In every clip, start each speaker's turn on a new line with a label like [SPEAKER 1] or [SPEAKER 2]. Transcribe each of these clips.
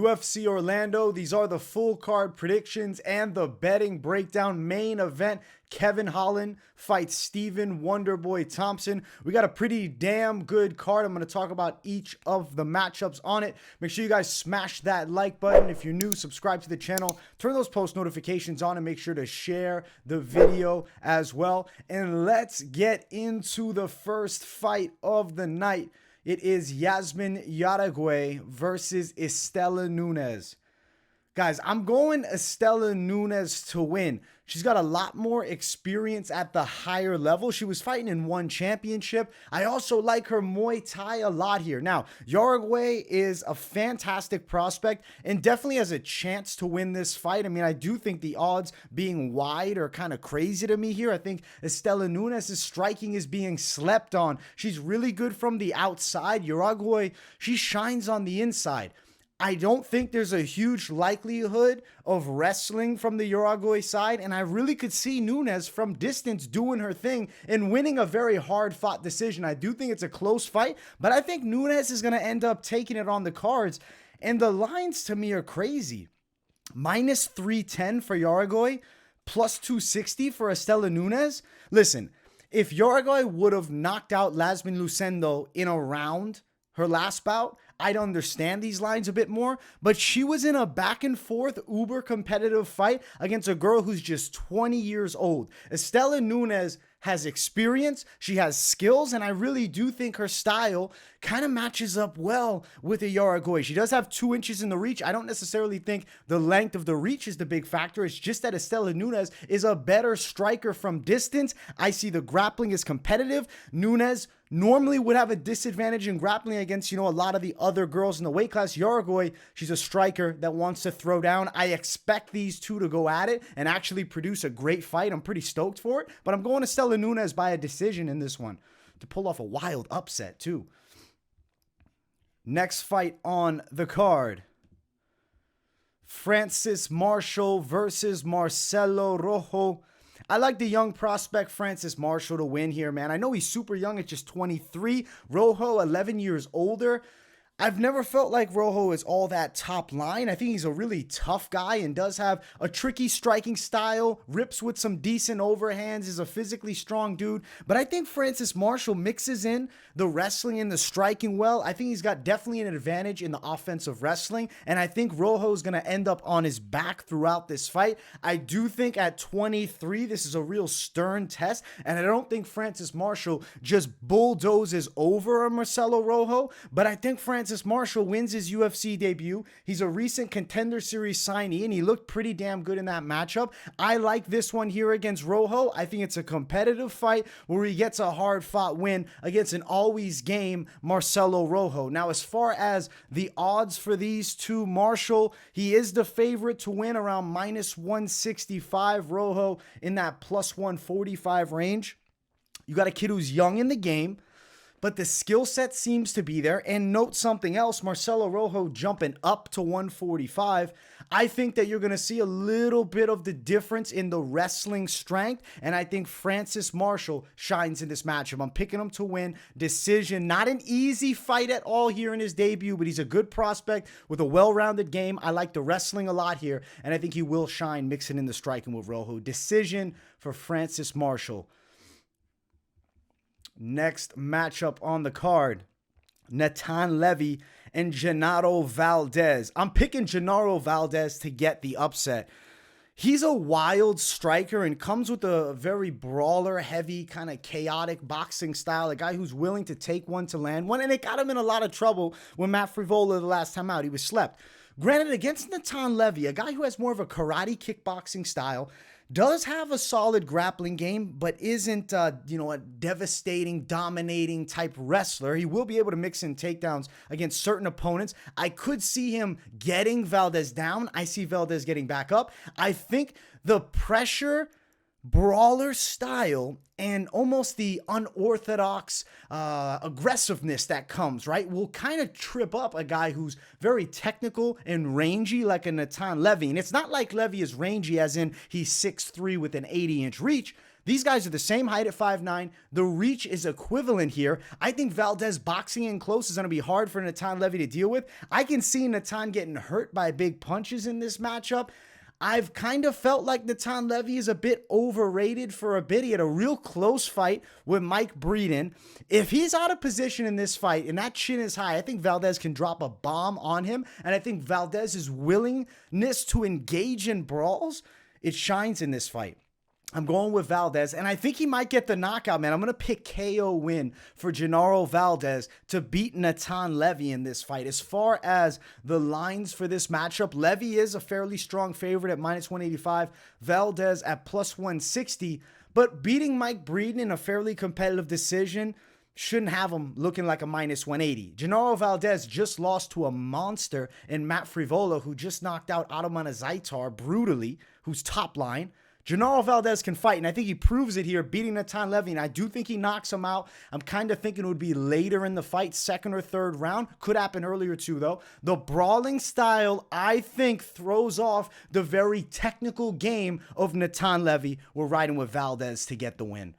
[SPEAKER 1] UFC Orlando. These are the full card predictions and the betting breakdown. Main event, Kevin Holland fights Stephen Wonderboy Thompson. We got a pretty damn good card. I'm going to talk about each of the matchups on it. Make sure you guys smash that like button. If you're new, subscribe to the channel. Turn those post notifications on and make sure to share the video as well. And let's get into the first fight of the night. It is Yazmin Jauregui versus Istela Nunes. Guys, I'm going Istela Nunes to win. She's got a lot more experience at the higher level. She was fighting in one championship. I also like her Muay Thai a lot here. Now, Jauregui is a fantastic prospect and definitely has a chance to win this fight. I mean, I do think the odds being wide are kind of crazy to me here. I think Istela Nunes' striking is being slept on. She's really good from the outside. Jauregui, she shines on the inside. I don't think there's a huge likelihood of wrestling from the Jauregui side, and I really could see Nunes from distance doing her thing and winning a very hard-fought decision. I do think it's a close fight, but I think Nunes is going to end up taking it on the cards, and the lines to me are crazy. Minus 310 for Jauregui, plus 260 for Istela Nunes. Listen, if Jauregui would have knocked out Yazmin Lucendo in a round, her last bout, I'd understand these lines a bit more, but she was in a back and forth uber competitive fight against a girl who's just 20 years old. Istela Nunes has experience, she has skills, and I really do think her style kind of matches up well with a Jauregui. She does have 2 inches in the reach. I don't necessarily think the length of the reach is the big factor. It's just that Istela Nunes is a better striker from distance. I see the grappling is competitive. Nunes normally would have a disadvantage in grappling against, a lot of the other girls in the weight class. Jauregui, she's a striker that wants to throw down. I expect these two to go at it and actually produce a great fight. I'm pretty stoked for it, but I'm going to Istela Nunes by a decision in this one to pull off a wild upset too. Next fight on the card, Francis Marshall versus Marcelo Rojo. I like the young prospect Francis Marshall to win here, man. I know he's super young at just 23. Rojo, 11 years older. I've never felt like Rojo is all that top line. I think he's a really tough guy and does have a tricky striking style, rips with some decent overhands, is a physically strong dude. But I think Francis Marshall mixes in the wrestling and the striking well. I think he's got definitely an advantage in the offensive wrestling, and I think Rojo is going to end up on his back throughout this fight. I do think at 23, this is a real stern test, and I don't think Francis Marshall just bulldozes over Marcelo Rojo, but I think Francis Marshall wins his UFC debut. He's a recent Contender Series signee, and he looked pretty damn good in that matchup. I like this one here against Rojo. I think it's a competitive fight where he gets a hard-fought win against an always game Marcelo Rojo. Now, as far as the odds for these two, Marshall, he is the favorite to win around minus 165. Rojo in that plus 145 range. You got a kid who's young in the game, but the skill set seems to be there. And note something else, Marcelo Rojo jumping up to 145. I think that you're going to see a little bit of the difference in the wrestling strength, and I think Francis Marshall shines in this matchup. I'm picking him to win decision. Not an easy fight at all here in his debut, but he's a good prospect with a well-rounded game. I like the wrestling a lot here, and I think he will shine mixing in the striking with Rojo. Decision for Francis Marshall. Next matchup on the card, Natan Levy and Genaro Valdéz. I'm picking Genaro Valdéz to get the upset. He's a wild striker and comes with a very brawler-heavy, kind of chaotic boxing style, a guy who's willing to take one to land one, and it got him in a lot of trouble when Matt Frivola the last time out. He was slept. Granted, against Natan Levy, a guy who has more of a karate kickboxing style, does have a solid grappling game, but isn't, a devastating, dominating type wrestler. He will be able to mix in takedowns against certain opponents. I could see him getting Valdéz down. I see Valdéz getting back up. I think the pressure, brawler style, and almost the unorthodox aggressiveness that comes, right, will kind of trip up a guy who's very technical and rangy like a Natan Levy. And it's not like Levy is rangy as in he's 6'3" with an 80-inch reach. These guys are the same height at 5'9". The reach is equivalent here. I think Valdéz boxing in close is going to be hard for Natan Levy to deal with. I can see Natan getting hurt by big punches in this matchup. I've kind of felt like Natan Levy is a bit overrated for a bit. He had a real close fight with Mike Breeden. If he's out of position in this fight and that chin is high, I think Valdéz can drop a bomb on him. And I think Valdéz's willingness to engage in brawls, it shines in this fight. I'm going with Valdéz, and I think he might get the knockout, man. I'm going to pick KO win for Genaro Valdéz to beat Natan Levy in this fight. As far as the lines for this matchup, Levy is a fairly strong favorite at -185, Valdéz at +160, but beating Mike Breeden in a fairly competitive decision shouldn't have him looking like a -180. Genaro Valdéz just lost to a monster in Matt Frivola, who just knocked out Ataman Zaitar brutally, who's top line. Genaro Valdéz can fight, and I think he proves it here, beating Natan Levy, and I do think he knocks him out. I'm kind of thinking it would be later in the fight, second or third round. Could happen earlier too, though. The brawling style, I think, throws off the very technical game of Natan Levy. We're riding with Valdéz to get the win.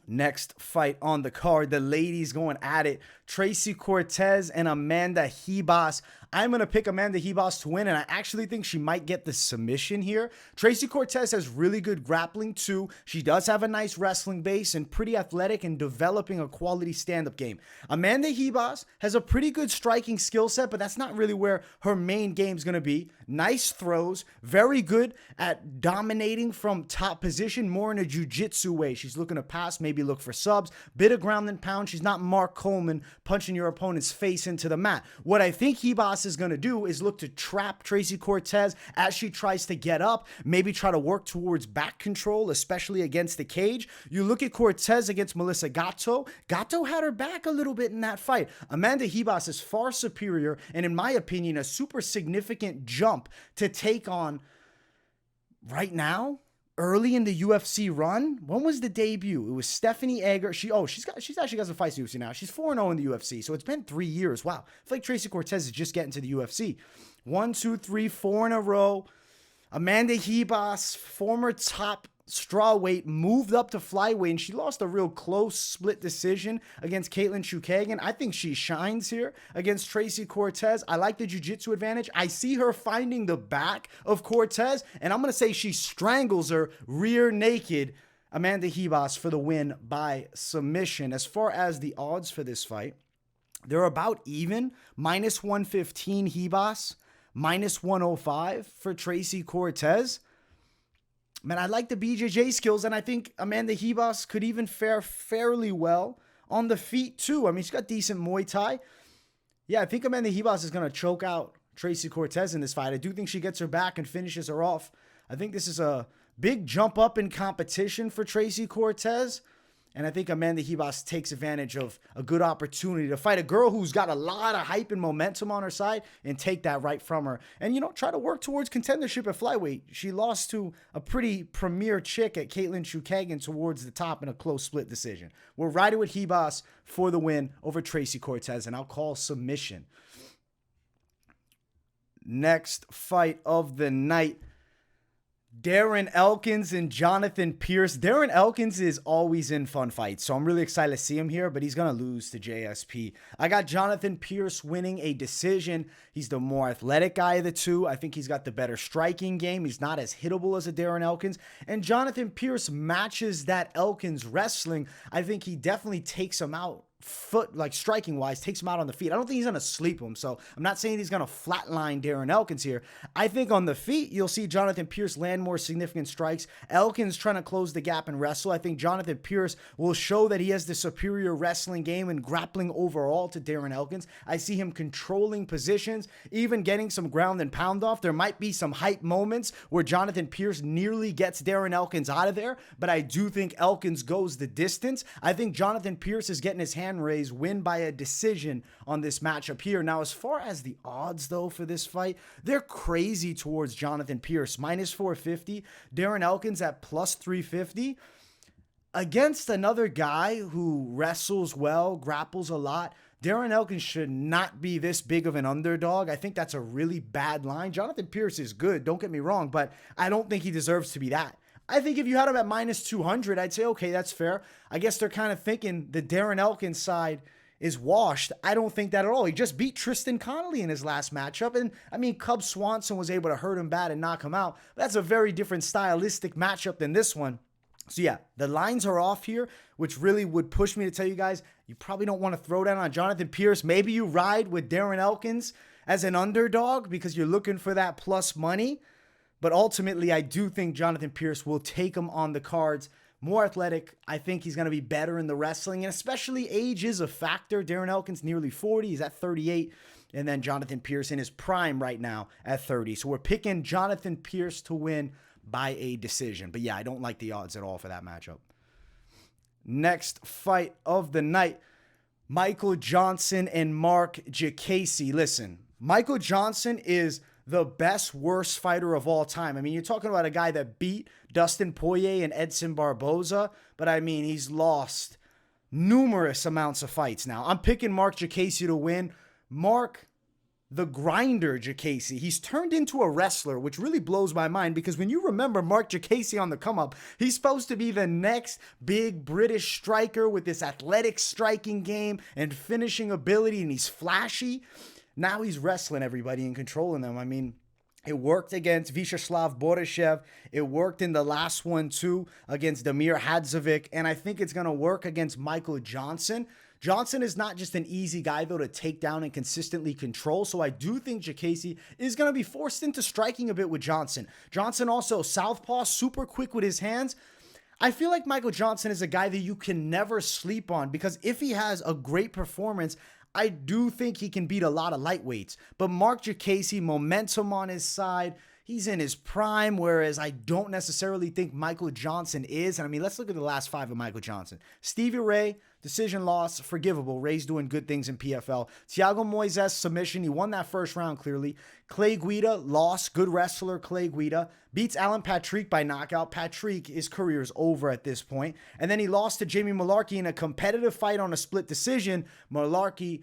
[SPEAKER 1] Next fight on the card, the ladies going at it. Tracy Cortez and Amanda Ribas. I'm going to pick Amanda Ribas to win, and I actually think she might get the submission here. Tracy Cortez has really good grappling too. She does have a nice wrestling base and pretty athletic and developing a quality stand-up game. Amanda Ribas has a pretty good striking skill set, but that's not really where her main game is going to be. Nice throws, very good at dominating from top position, more in a jiu-jitsu way. She's looking to pass, maybe look for subs, bit of ground and pound. She's not Marc Coleman punching your opponent's face into the mat. What I think Ribas is going to do is look to trap Tracy Cortez as she tries to get up, maybe try to work towards back control, especially against the cage. You look at Cortez against Melissa Gatto. Gatto had her back a little bit in that fight. Amanda Ribas is far superior, and in my opinion, a super significant jump to take on right now. Early in the UFC run, when was the debut? It was Stephanie Egger. She's actually got some fights in the UFC now. She's 4-0 in the UFC, so it's been 3 years. Wow, I feel like Tracy Cortez is just getting to the UFC. 1, 2, 3, 4 in a row. Amanda Ribas, former top strawweight, moved up to flyweight, and she lost a real close split decision against Caitlin Chukagian. I think she shines here against Tracy Cortez. I like the jiu-jitsu advantage. I see her finding the back of Cortez, and I'm going to say she strangles her rear naked. Amanda Ribas for the win by submission. As far as the odds for this fight, they're about even. -115 Ribas, -105 for Tracy Cortez. Man, I like the BJJ skills, and I think Amanda Ribas could even fare fairly well on the feet, too. I mean, she's got decent Muay Thai. Yeah, I think Amanda Ribas is going to choke out Tracy Cortez in this fight. I do think she gets her back and finishes her off. I think this is a big jump up in competition for Tracy Cortez. And I think Amanda Ribas takes advantage of a good opportunity to fight a girl who's got a lot of hype and momentum on her side and take that right from her. And, you know, try to work towards contendership at flyweight. She lost to a pretty premier chick at Caitlin Chukagian towards the top in a close split decision. We're riding with Ribas for the win over Tracy Cortez, and I'll call submission. Next fight of the night, Darren Elkins and Jonathan Pearce. Darren Elkins is always in fun fights, so I'm really excited to see him here, but he's going to lose to JSP. I got Jonathan Pearce winning a decision. He's the more athletic guy of the two. I think he's got the better striking game. He's not as hittable as a Darren Elkins, and Jonathan Pearce matches that Elkins wrestling. I think he definitely takes him out. Striking wise, takes him out on the feet. I don't think he's going to sleep him, so I'm not saying he's going to flatline Darren Elkins here. I think on the feet, you'll see Jonathan Pearce land more significant strikes. Elkins trying to close the gap and wrestle. I think Jonathan Pearce will show that he has the superior wrestling game and grappling overall to Darren Elkins. I see him controlling positions, even getting some ground and pound off. There might be some hype moments where Jonathan Pearce nearly gets Darren Elkins out of there, but I do think Elkins goes the distance. I think Jonathan Pearce is getting his hand raised, win by a decision on this matchup here. Now, as far as the odds, though, for this fight, they're crazy towards Jonathan Pearce. -450. Darren Elkins at +350. Against another guy who wrestles well, grapples a lot, Darren Elkins should not be this big of an underdog. I think that's a really bad line. Jonathan Pearce is good, don't get me wrong, but I don't think he deserves to be that. I think if you had him at minus 200, I'd say, okay, that's fair. I guess they're kind of thinking the Darren Elkins side is washed. I don't think that at all. He just beat Tristan Connolly in his last matchup. And I mean, Cub Swanson was able to hurt him bad and knock him out. That's a very different stylistic matchup than this one. So yeah, the lines are off here, which really would push me to tell you guys, you probably don't want to throw down on Jonathan Pearce. Maybe you ride with Darren Elkins as an underdog because you're looking for that plus money. But ultimately, I do think Jonathan Pearce will take him on the cards. More athletic. I think he's going to be better in the wrestling, and especially age is a factor. Darren Elkins nearly 40. He's at 38. And then Jonathan Pearce in his prime right now at 30. So we're picking Jonathan Pearce to win by a decision. But yeah, I don't like the odds at all for that matchup. Next fight of the night, Michael Johnson and Marc Diakiese. Listen, Michael Johnson is the best, worst fighter of all time. I mean, you're talking about a guy that beat Dustin Poirier and Edson Barboza, but I mean, he's lost numerous amounts of fights now. I'm picking Marc Diakiese to win. Marc, the grinder Diakiese, he's turned into a wrestler, which really blows my mind because when you remember Marc Diakiese on the come up, he's supposed to be the next big British striker with this athletic striking game and finishing ability, and he's flashy. Now he's wrestling everybody and controlling them. I mean, it worked against Vyacheslav Borishev. It worked in the last one, too, against Damir Hadzovic. And I think it's going to work against Michael Johnson. Johnson is not just an easy guy, though, to take down and consistently control. So I do think Diakiese is going to be forced into striking a bit with Johnson. Johnson also southpaw, super quick with his hands. I feel like Michael Johnson is a guy that you can never sleep on because if he has a great performance, I do think he can beat a lot of lightweights. But Marc Diakiese, momentum on his side. He's in his prime, whereas I don't necessarily think Michael Johnson is. And I mean, let's look at the last 5 of Michael Johnson. Stevie Ray, decision loss, forgivable. Ray's doing good things in PFL. Thiago Moises, submission. He won that first round clearly. Clay Guida, loss. Good wrestler, Clay Guida. Beats Alan Patrick by knockout. Patrick, his career is over at this point. And then he lost to Jamie Mullarkey in a competitive fight on a split decision. Mullarkey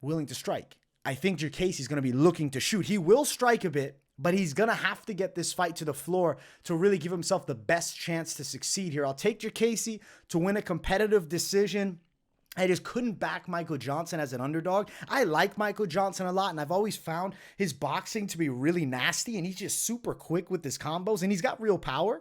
[SPEAKER 1] willing to strike. I think Diakiese is going to be looking to shoot. He will strike a bit, but he's going to have to get this fight to the floor to really give himself the best chance to succeed here. I'll take Diakiese to win a competitive decision. I just couldn't back Michael Johnson as an underdog. I like Michael Johnson a lot, and I've always found his boxing to be really nasty, and he's just super quick with his combos, and he's got real power,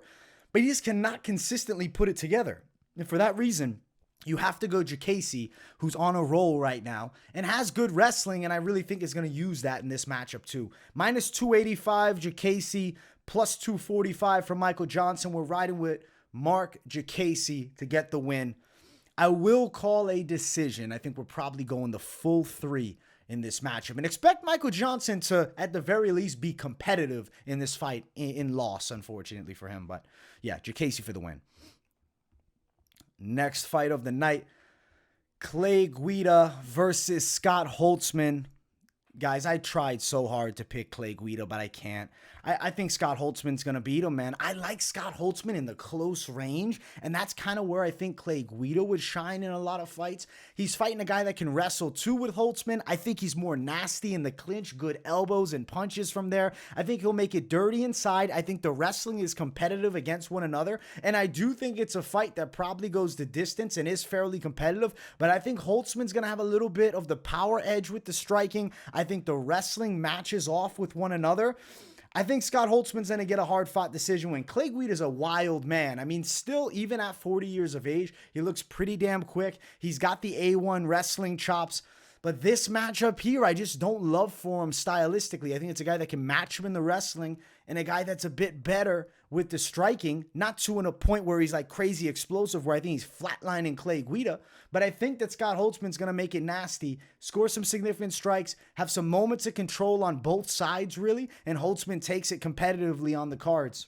[SPEAKER 1] but he just cannot consistently put it together. And for that reason, you have to go Diakiese, who's on a roll right now and has good wrestling, and I really think is going to use that in this matchup too. Minus 285 Diakiese, plus 245 for Michael Johnson. We're riding with Marc Diakiese to get the win. I will call a decision. I think we're probably going the full 3 in this matchup and expect Michael Johnson to, at the very least, be competitive in this fight in loss, unfortunately for him. But yeah, Diakiese for the win. Next fight of the night, Clay Guida versus Scott Holtzman. Guys, I tried so hard to pick Clay Guida, but I can't. I think Scott Holtzman's going to beat him, man. I like Scott Holtzman in the close range, and that's kind of where I think Clay Guida would shine in a lot of fights. He's fighting a guy that can wrestle too with Holtzman. I think he's more nasty in the clinch, good elbows and punches from there. I think he'll make it dirty inside. I think the wrestling is competitive against one another, and I do think it's a fight that probably goes the distance and is fairly competitive, but I think Holtzman's going to have a little bit of the power edge with the striking. I think the wrestling matches off with one another. I think Scott Holtzman's going to get a hard-fought decision win. Clay Guida is a wild man. I mean, still, even at 40 years of age, he looks pretty damn quick. He's got the A1 wrestling chops. But this matchup here, I just don't love for him stylistically. I think it's a guy that can match him in the wrestling and a guy that's a bit better with the striking, not to a point where he's like crazy explosive, where I think he's flatlining Clay Guida. But I think that Scott Holtzman's going to make it nasty, score some significant strikes, have some moments of control on both sides, really, and Holtzman takes it competitively on the cards.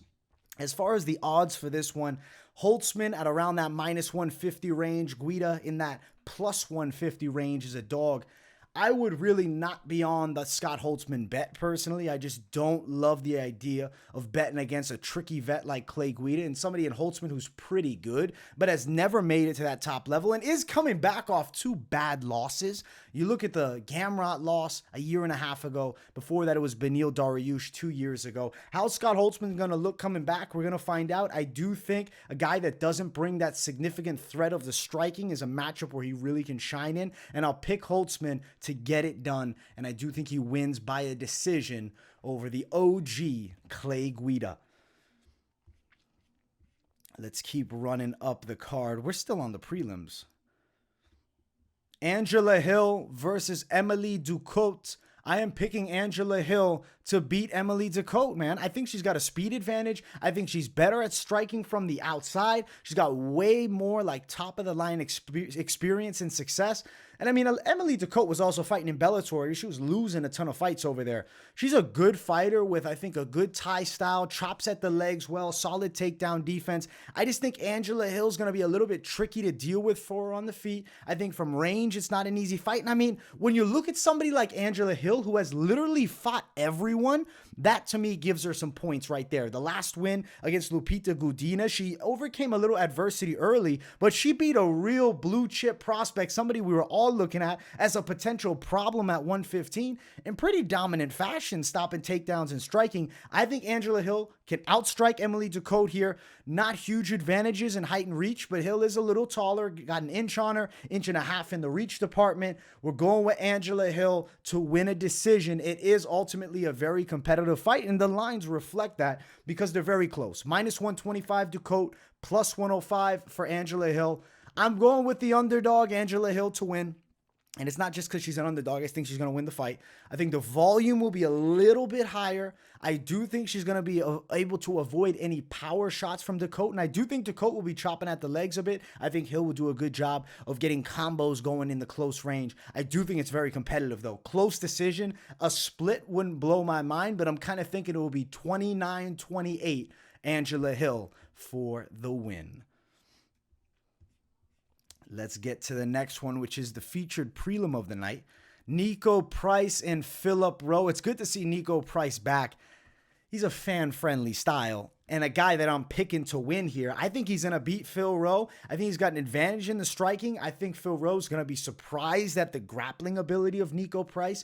[SPEAKER 1] As far as the odds for this one, Holtzman at around that minus 150 range, Guida in that plus 150 range is a dog. I would really not be on the Scott Holtzman bet personally. I just don't love the idea of betting against a tricky vet like Clay Guida and somebody in Holtzman who's pretty good, but has never made it to that top level and is coming back off 2 bad losses. You look at the Gamrot loss a year and a half ago. Before that, it was Beneil Dariush 2 years ago. How Scott Holtzman's going to look coming back, we're going to find out. I do think a guy that doesn't bring that significant threat of the striking is a matchup where he really can shine in, and I'll pick Holtzman to get it done, and I do think he wins by a decision over the OG Clay Guida. Let's keep running up the card. We're still on the prelims. Angela Hill versus Emily Ducote. I am picking Angela Hill to beat Emily Ducote, man. I think she's got a speed advantage. I think she's better at striking from the outside. She's got way more like top of the line experience and success. And I mean, Emily Ducote was also fighting in Bellator. She was losing a ton of fights over there. She's a good fighter with, I think, a good Thai style, chops at the legs well, solid takedown defense. I just think Angela Hill's going to be a little bit tricky to deal with for her on the feet. I think from range, it's not an easy fight. And I mean, when you look at somebody like Angela Hill, who has literally fought everyone, that to me gives her some points right there. The last win against Lupita Godinez, she overcame a little adversity early, but she beat a real blue chip prospect, somebody we were all looking at as a potential problem at 115 in pretty dominant fashion, stopping takedowns and striking. I think Angela Hill can outstrike Emily Ducote here. Not huge advantages in height and reach, but Hill is a little taller, got an inch on her, inch and a half in the reach department. We're going with Angela Hill to win a decision. It is ultimately a very competitive fight, and the lines reflect that because they're very close. Minus 125 Ducote, plus 105 for Angela Hill. I'm going with the underdog, Angela Hill, to win. And it's not just because she's an underdog. I think she's going to win the fight. I think the volume will be a little bit higher. I do think she's going to be able to avoid any power shots from Ducote. And I do think Ducote will be chopping at the legs a bit. I think Hill will do a good job of getting combos going in the close range. I do think it's very competitive, though. Close decision. A split wouldn't blow my mind, but I'm kind of thinking it will be 29-28 Angela Hill for the win. Let's get to the next one, which is the featured prelim of the night. Niko Price and Philip Rowe. It's good to see Niko Price back. He's a fan-friendly style and a guy that I'm picking to win here. I think he's going to beat Phil Rowe. I think he's got an advantage in the striking. I think Phil Rowe's going to be surprised at the grappling ability of Niko Price.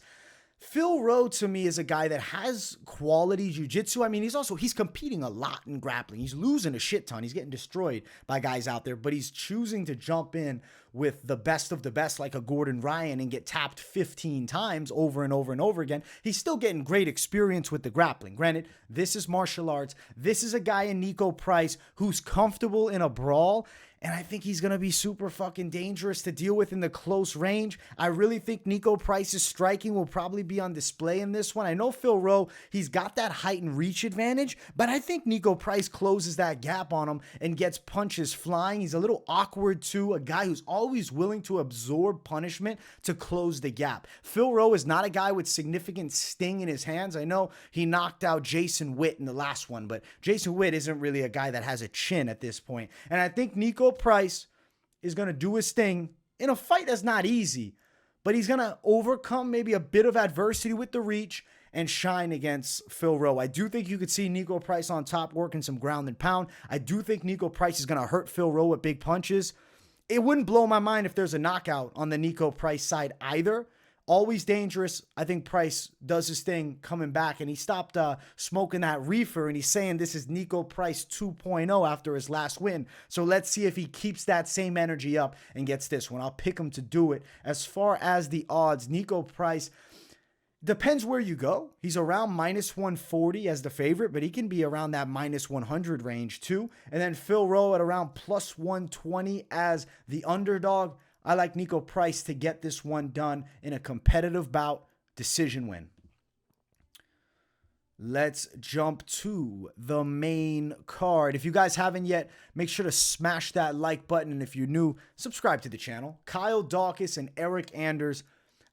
[SPEAKER 1] Phil Rowe, to me, is a guy that has quality jiu-jitsu. I mean, he's competing a lot in grappling. He's losing a shit ton. He's getting destroyed by guys out there, but he's choosing to jump in with the best of the best like a Gordon Ryan and get tapped 15 times over and over and over again. He's still getting great experience with the grappling. Granted, this is martial arts. This is a guy in Niko Price who's comfortable in a brawl, and I think he's going to be super fucking dangerous to deal with in the close range. I really think Niko Price's striking will probably be on display in this one. I know Phil Rowe, he's got that height and reach advantage, but I think Niko Price closes that gap on him and gets punches flying. He's a little awkward too, a guy who's always willing to absorb punishment to close the gap. Phil Rowe is not a guy with significant sting in his hands. I know he knocked out Jason Witt in the last one, but Jason Witt isn't really a guy that has a chin at this point. And I think Niko Price is going to do his thing in a fight that's not easy, but he's going to overcome maybe a bit of adversity with the reach and shine against Phil Rowe. I do think you could see Niko Price on top working some ground and pound. I do think Niko Price is going to hurt Phil Rowe with big punches. It wouldn't blow my mind if there's a knockout on the Niko Price side either. Always dangerous. I think Price does his thing coming back, and he stopped smoking that reefer, and he's saying this is Niko Price 2.0 after his last win. So let's see if he keeps that same energy up and gets this one. I'll pick him to do it. As far as the odds, Niko Price, depends where you go. He's around minus 140 as the favorite, but he can be around that minus 100 range too. And then Phil Rowe at around plus 120 as the underdog. I like Niko Price to get this one done in a competitive bout, decision win. Let's jump to the main card. If you guys haven't yet, make sure to smash that like button. And if you're new, subscribe to the channel. Kyle Daukaus and Eric Anders.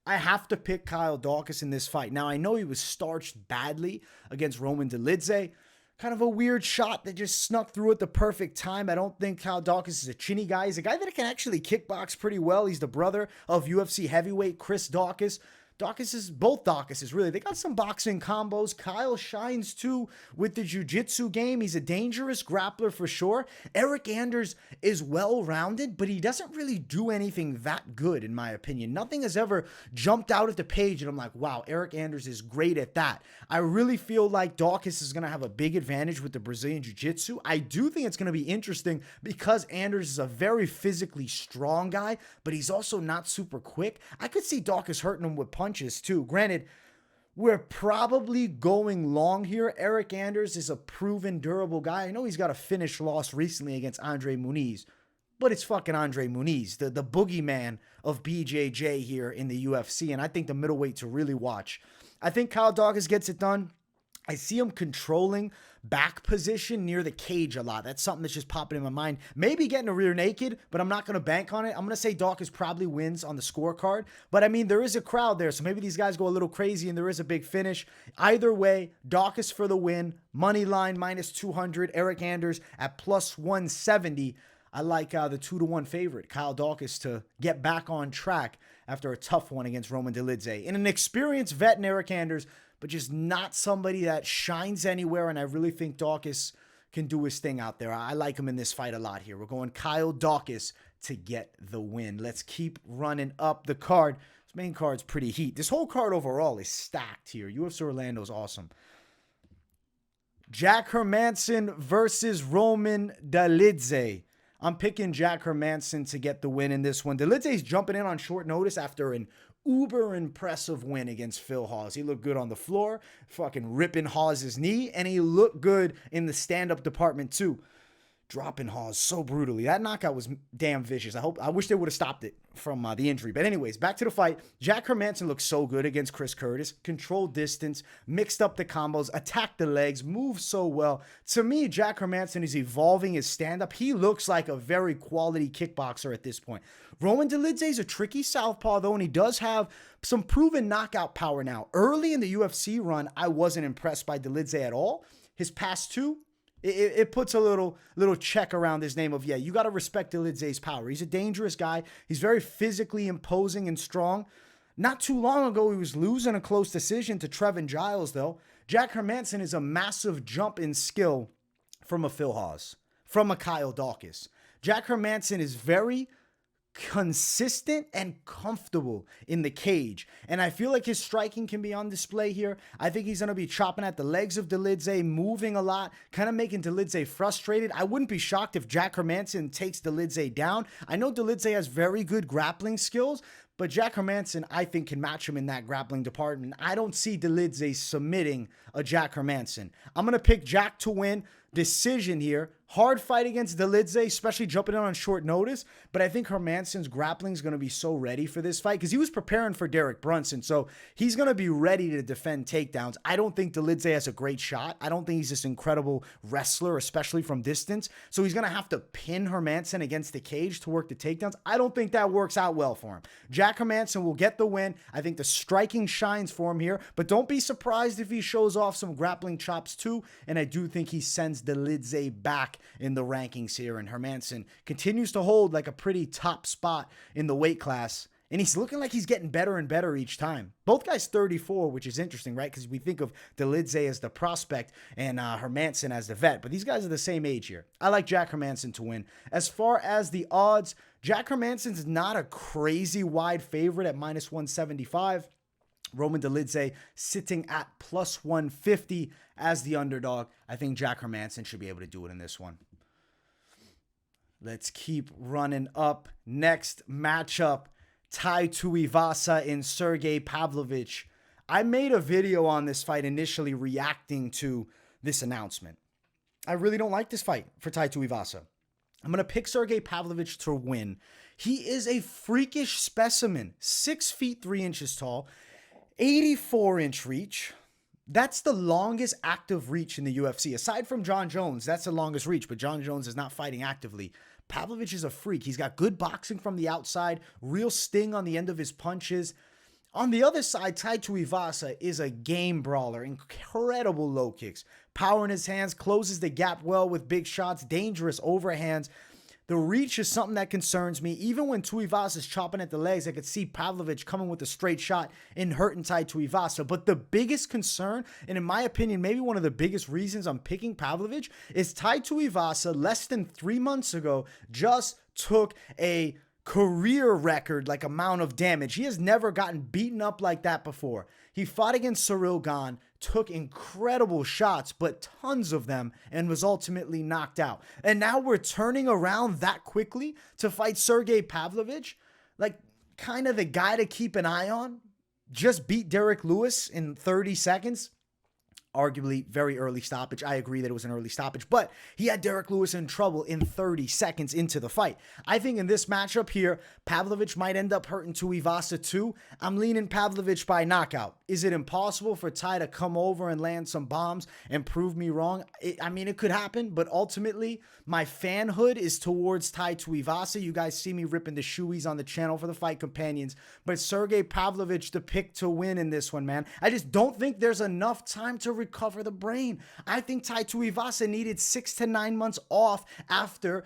[SPEAKER 1] I have to pick Kyle Daukaus in this fight. Now, I know he was starched badly against Roman Dolidze. kind of a weird shot that just snuck through at the perfect time. I don't think Kyle Dawkins is a chinny guy. He's a guy that can actually kickbox pretty well. He's the brother of UFC heavyweight Chris Daukaus. Both Daukuses, really. They got some boxing combos. Kyle shines too with the jiu-jitsu game. He's a dangerous grappler for sure. Eric Anders is well-rounded, but he doesn't really do anything that good, in my opinion. Nothing has ever jumped out at the page, and I'm like, wow, Eric Anders is great at that. I really feel like Daukaus is going to have a big advantage with the Brazilian jiu-jitsu. I do think it's going to be interesting because Anders is a very physically strong guy, but he's also not super quick. I could see Daukaus hurting him with punches too. Granted, we're probably going long here. Eric Anders is a proven durable guy. I know he's got a finish loss recently against Andre Muniz, but it's fucking Andre Muniz, the boogeyman of BJJ here in the UFC, and I think the middleweight to really watch. I think Kyle Dawkins gets it done. I see him controlling back position near the cage a lot. That's something that's just popping in my mind. Maybe getting a rear naked, but I'm not going to bank on it. I'm going to say Dawkins probably wins on the scorecard. But I mean, there is a crowd there, so maybe these guys go a little crazy and there is a big finish. Either way, Dawkins for the win. Money line minus 200. Eric Anders at plus 170. I like the 2-1 favorite, Kyle Dawkins, to get back on track after a tough one against Roman Dolidze. And an experienced vet in Eric Anders, but just not somebody that shines anywhere, and I really think Dawkins can do his thing out there. I like him in this fight a lot here. We're going Kyle Dawkins to get the win. Let's keep running up the card. This main card's pretty heat. This whole card overall is stacked here. UFC Orlando is awesome. Jack Hermansson versus Roman Dolidze. I'm picking Jack Hermansson to get the win in this one. Dolidze's jumping in on short notice after an uber impressive win against Phil Hawes. He looked good on the floor, fucking ripping Hawes' knee, and he looked good in the stand-up department too. Dropping Hawes so brutally. That knockout was damn vicious. I wish they would have stopped it from the injury. But anyways, back to the fight. Jack Hermansson looked so good against Chris Curtis. Controlled distance, mixed up the combos, attacked the legs, moved so well. To me, Jack Hermansson is evolving his stand-up. He looks like a very quality kickboxer at this point. Roman Dolidze is a tricky southpaw, though, and he does have some proven knockout power now. Early in the UFC run, I wasn't impressed by Dolidze at all. His past two, it puts a little check around his name of, yeah, you got to respect Dolidze's power. He's a dangerous guy. He's very physically imposing and strong. Not too long ago, he was losing a close decision to Trevin Giles, though. Jack Hermansson is a massive jump in skill from a Phil Hawes, from a Kyle Dawkins. Jack Hermansson is very consistent and comfortable in the cage, and I feel like his striking can be on display here. I think he's going to be chopping at the legs of Dolidze, moving a lot, kind of making Dolidze frustrated. I wouldn't be shocked if Jack Hermansson takes Dolidze down. I know Dolidze has very good grappling skills, but Jack Hermansson, I think, can match him in that grappling department. I don't see Dolidze submitting a Jack Hermansson. I'm going to pick Jack to win. Decision here. Hard fight against Dolidze, especially jumping in on short notice. But I think Hermansson's grappling is going to be so ready for this fight because he was preparing for Derek Brunson. So he's going to be ready to defend takedowns. I don't think Dolidze has a great shot. I don't think he's this incredible wrestler, especially from distance. So he's going to have to pin Hermansson against the cage to work the takedowns. I don't think that works out well for him. Jack Hermansson will get the win. I think the striking shines for him here. But don't be surprised if he shows off some grappling chops too. And I do think he sends Dolidze back in the rankings here, and Hermansson continues to hold like a pretty top spot in the weight class, and he's looking like he's getting better and better each time. Both guys 34, which is interesting, right? Because we think of Dolidze as the prospect and Hermansson as the vet, but these guys are the same age here. I like Jack Hermansson to win. As far as the odds, Jack Hermansson's not a crazy wide favorite at minus 175. Roman Dolidze sitting at plus 150 as the underdog. I think Jack Hermansson should be able to do it in this one. Let's keep running up. Next matchup, Tuivasa and Sergey Pavlovich. I made a video on this fight initially reacting to this announcement. I really don't like this fight for Tuivasa. I'm going to pick Sergey Pavlovich to win. He is a freakish specimen, 6 feet 3 inches tall. 84-inch reach. That's the longest active reach in the UFC. Aside from John Jones, that's the longest reach, but John Jones is not fighting actively. Pavlovich is a freak. He's got good boxing from the outside, real sting on the end of his punches. On the other side, Tuivasa is a game brawler, incredible low kicks, power in his hands, closes the gap well with big shots, dangerous overhands. The reach is something that concerns me. Even when Tuivasa is chopping at the legs, I could see Pavlovich coming with a straight shot and hurting Tuivasa. But the biggest concern, and in my opinion, maybe one of the biggest reasons I'm picking Pavlovich, is Tuivasa less than 3 months ago just took a career record like amount of damage. He has never gotten beaten up like that before. He fought against Ciryl Gane, took incredible shots, but tons of them, and was ultimately knocked out. And now we're turning around that quickly to fight Sergey Pavlovich, like kind of the guy to keep an eye on. Just beat Derek Lewis in 30 seconds. Arguably very early stoppage. I agree that it was an early stoppage, but he had Derek Lewis in trouble in 30 seconds into the fight. I think in this matchup here, Pavlovich might end up hurting Tuivasa too. I'm leaning Pavlovich by knockout. Is it impossible for Ty to come over and land some bombs and prove me wrong? It could happen, but ultimately, my fanhood is towards Ty Tuivasa. You guys see me ripping the shoeies on the channel for the Fight Companions, but Sergey Pavlovich the pick to win in this one, man. I just don't think there's enough time to recover the brain. I think Tai Tuivasa needed 6 to 9 months off after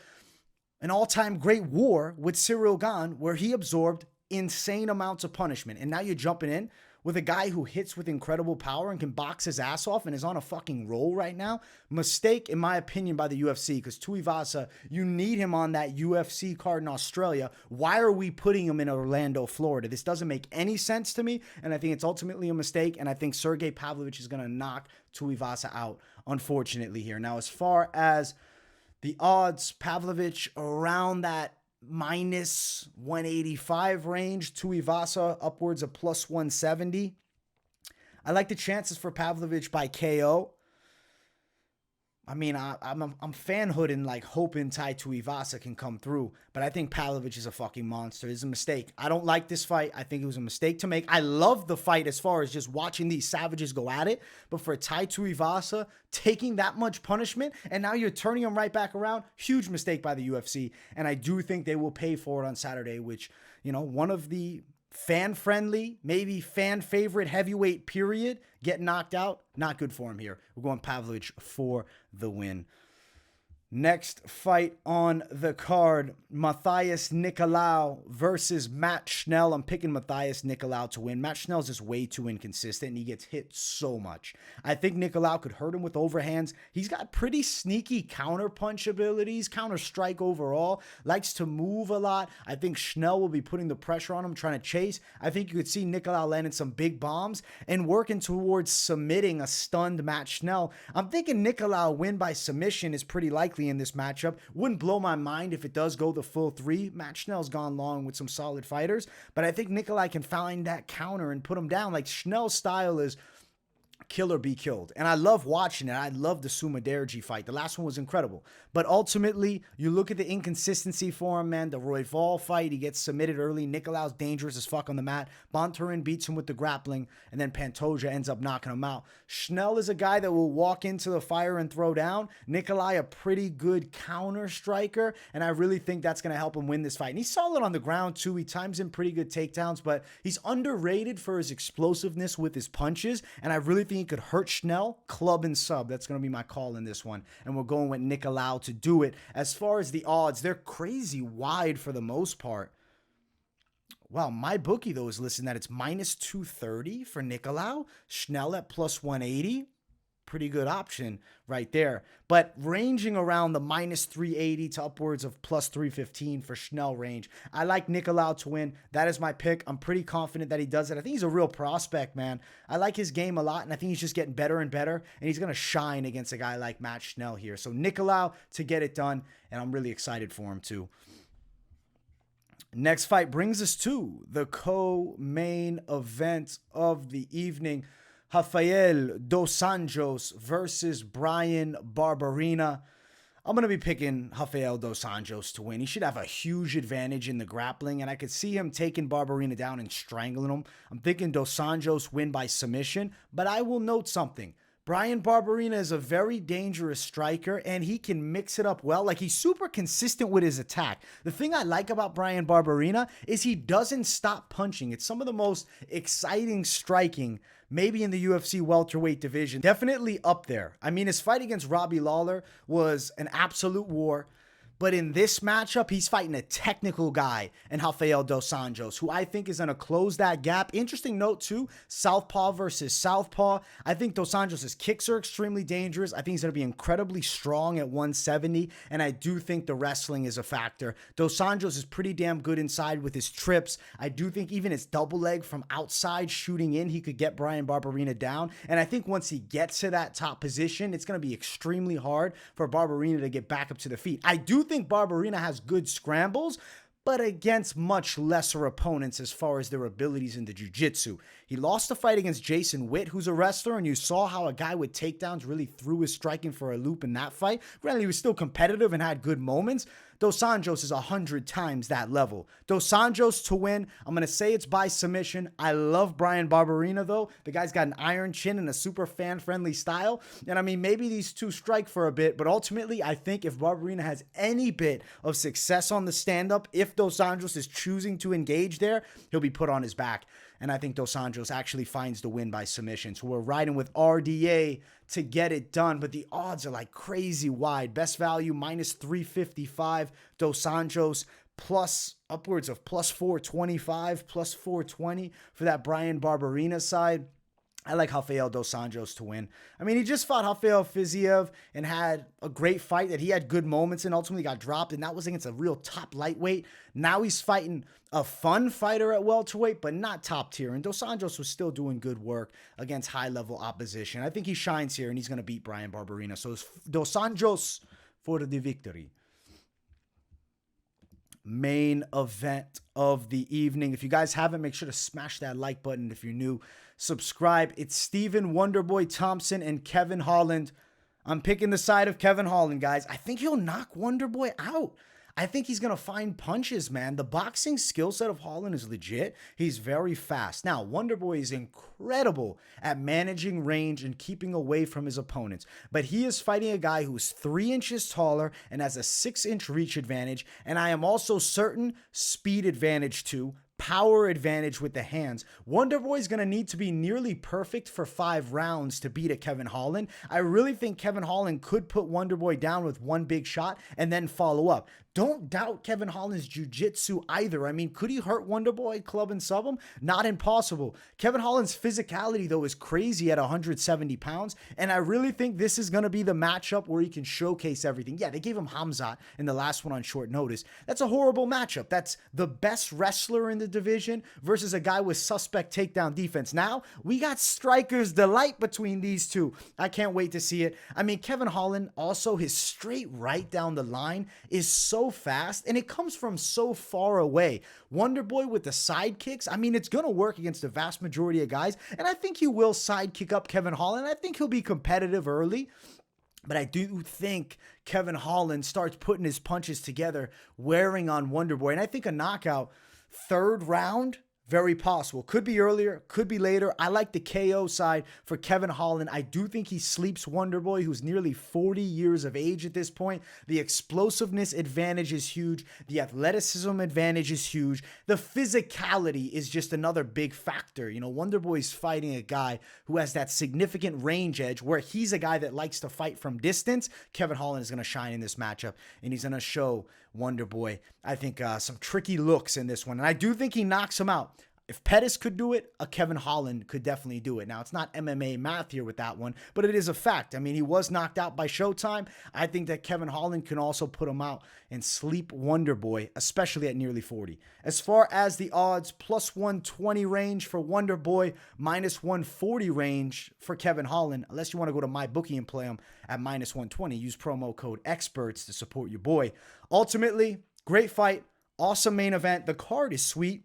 [SPEAKER 1] an all-time great war with Ciryl Gane, where he absorbed insane amounts of punishment. And now you're jumping in with a guy who hits with incredible power and can box his ass off and is on a fucking roll right now. Mistake, in my opinion, by the UFC, because Tuivasa, you need him on that UFC card in Australia. Why are we putting him in Orlando, Florida? This doesn't make any sense to me, and I think it's ultimately a mistake, and I think Sergey Pavlovich is going to knock Tuivasa out, unfortunately, here. Now, as far as the odds, Pavlovich around that minus 185 range, Tuivasa upwards of plus 170. I like the chances for Pavlovich by KO. I'm fanhooding, like hoping Tai Tuivasa can come through, but I think Pavlovich is a fucking monster. It's a mistake. I don't like this fight. I think it was a mistake to make. I love the fight as far as just watching these savages go at it, but for Tai Tuivasa taking that much punishment and now you're turning him right back around, huge mistake by the UFC, and I do think they will pay for it on Saturday, which, one of the fan-friendly, maybe fan-favorite heavyweight period, get knocked out. Not good for him here. We're going Pavlovich for the win. Next fight on the card, Matthias Nicolau versus Matt Schnell. I'm picking Matthias Nicolau to win. Matt Schnell's just way too inconsistent, and he gets hit so much. I think Nicolau could hurt him with overhands. He's got pretty sneaky counter punch abilities, counter strike overall, likes to move a lot. I think Schnell will be putting the pressure on him, trying to chase. I think you could see Nicolau landing some big bombs and working towards submitting a stunned Matt Schnell. I'm thinking Nicolau win by submission is pretty likely in this matchup. Wouldn't blow my mind if it does go the full 3. Matt Schnell's gone long with some solid fighters, but I think Nicolai can find that counter and put him down. Like, Schnell's style is kill or be killed. And I love watching it. I love the Sumaderji fight. The last one was incredible. But ultimately, you look at the inconsistency for him, man. The Royval fight, he gets submitted early. Nicolau's dangerous as fuck on the mat. Bontorin beats him with the grappling, and then Pantoja ends up knocking him out. Schnell is a guy that will walk into the fire and throw down. Nicolai, a pretty good counter striker, and I really think that's going to help him win this fight. And he's solid on the ground, too. He times in pretty good takedowns, but he's underrated for his explosiveness with his punches, and I really think he could hurt Schnell, club and sub. That's going to be my call in this one. And we're going with Nicolau to do it. As far as the odds, they're crazy wide for the most part. Wow, my bookie, though, is listing that it's minus 230 for Nicolau. Schnell at plus 180. Pretty good option right there. But ranging around the minus 380 to upwards of plus 315 for Schnell range. I like Nicolau to win. That is my pick. I'm pretty confident that he does it. I think he's a real prospect, man. I like his game a lot, and I think he's just getting better and better, and he's going to shine against a guy like Matt Schnell here. So Nicolau to get it done, and I'm really excited for him too. Next fight brings us to the co-main event of the evening. Rafael dos Anjos versus Bryan Barberena. I'm going to be picking Rafael dos Anjos to win. He should have a huge advantage in the grappling, and I could see him taking Barberena down and strangling him. I'm thinking dos Anjos win by submission, but I will note something. Bryan Barberena is a very dangerous striker, and he can mix it up well. Like, he's super consistent with his attack. The thing I like about Bryan Barberena is he doesn't stop punching. It's some of the most exciting striking maybe in the UFC welterweight division. Definitely up there. I mean, his fight against Robbie Lawler was an absolute war. But in this matchup, he's fighting a technical guy in Rafael dos Anjos, who I think is going to close that gap. Interesting note, too, southpaw versus southpaw. I think dos Anjos' kicks are extremely dangerous. I think he's going to be incredibly strong at 170, and I do think the wrestling is a factor. Dos Anjos is pretty damn good inside with his trips. I do think even his double leg from outside shooting in, he could get Bryan Barberena down. And I think once he gets to that top position, it's going to be extremely hard for Barberena to get back up to the feet. I do think Barberena has good scrambles, but against much lesser opponents as far as their abilities in the jiu-jitsu. He lost the fight against Jason Witt, who's a wrestler, and you saw how a guy with takedowns really threw his striking for a loop in that fight. Granted, he was still competitive and had good moments. Dos Anjos is 100 times that level. Dos Anjos to win. I'm going to say it's by submission. I love Bryan Barberena, though. The guy's got an iron chin and a super fan-friendly style. And I mean, maybe these two strike for a bit, but ultimately, I think if Barberena has any bit of success on the stand-up, if Dos Anjos is choosing to engage there, he'll be put on his back. And I think Dos Anjos actually finds the win by submission. So we're riding with RDA to get it done. But the odds are like crazy wide. Best value minus 355. Dos Anjos plus upwards of plus 425, plus 420 for that Bryan Barberena side. I like Rafael dos Anjos to win. I mean, he just fought Rafael Fiziev and had a great fight that he had good moments and ultimately got dropped, and that was against a real top lightweight. Now he's fighting a fun fighter at welterweight, but not top tier. And Dos Anjos was still doing good work against high-level opposition. I think he shines here, and he's going to beat Bryan Barberena. So it's Dos Anjos for the victory. Main event of the evening. If you guys haven't, make sure to smash that like button. If you're new, subscribe. It's Stephen Wonderboy Thompson and Kevin Holland. I'm picking the side of Kevin Holland, guys. I think he'll knock Wonderboy out. I think he's going to find punches, man. The boxing skill set of Holland is legit. He's very fast. Now, Wonderboy is incredible at managing range and keeping away from his opponents. But he is fighting a guy who's 3 inches taller and has a 6-inch reach advantage. And I am also certain speed advantage too. Power advantage with the hands. Wonderboy is going to need to be nearly perfect for 5 rounds to beat a Kevin Holland. I really think Kevin Holland could put Wonderboy down with one big shot and then follow up. Don't doubt Kevin Holland's jiu-jitsu either. I mean, could he hurt Wonderboy, club and sub him? Not impossible. Kevin Holland's physicality, though, is crazy at 170 pounds, and I really think this is going to be the matchup where he can showcase everything. Yeah, they gave him Hamzat in the last one on short notice. That's a horrible matchup. That's the best wrestler in the division versus a guy with suspect takedown defense. Now, we got Striker's delight between these two. I can't wait to see it. I mean, Kevin Holland, also his straight right down the line is so fast, and it comes from so far away. Wonderboy with the side kicks, I mean, it's going to work against the vast majority of guys, and I think he will side kick up Kevin Holland. I think he'll be competitive early. But I do think Kevin Holland starts putting his punches together, wearing on Wonderboy. And I think a knockout, 3rd round, very possible. Could be earlier, could be later. I like the KO side for Kevin Holland. I do think he sleeps Wonderboy, who's nearly 40 years of age at this point. The explosiveness advantage is huge. The athleticism advantage is huge. The physicality is just another big factor. You know, Wonderboy's fighting a guy who has that significant range edge where he's a guy that likes to fight from distance. Kevin Holland is going to shine in this matchup, and he's going to show Wonderboy, I think, some tricky looks in this one. And I do think he knocks him out. If Pettis could do it, a Kevin Holland could definitely do it. Now, it's not MMA math here with that one, but it is a fact. I mean, he was knocked out by Showtime. I think that Kevin Holland can also put him out and sleep Wonderboy, especially at nearly 40. As far as the odds, plus 120 range for Wonderboy, minus 140 range for Kevin Holland. Unless you want to go to MyBookie and play him at minus 120. Use promo code EXPERTS to support your boy. Ultimately, great fight. Awesome main event. The card is sweet.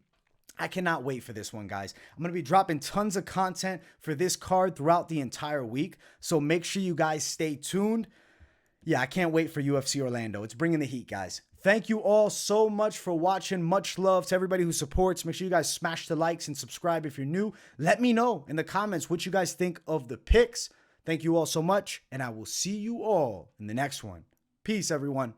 [SPEAKER 1] I cannot wait for this one, guys. I'm going to be dropping tons of content for this card throughout the entire week, so make sure you guys stay tuned. Yeah, I can't wait for UFC Orlando. It's bringing the heat, guys. Thank you all so much for watching. Much love to everybody who supports. Make sure you guys smash the likes and subscribe if you're new. Let me know in the comments what you guys think of the picks. Thank you all so much, and I will see you all in the next one. Peace, everyone.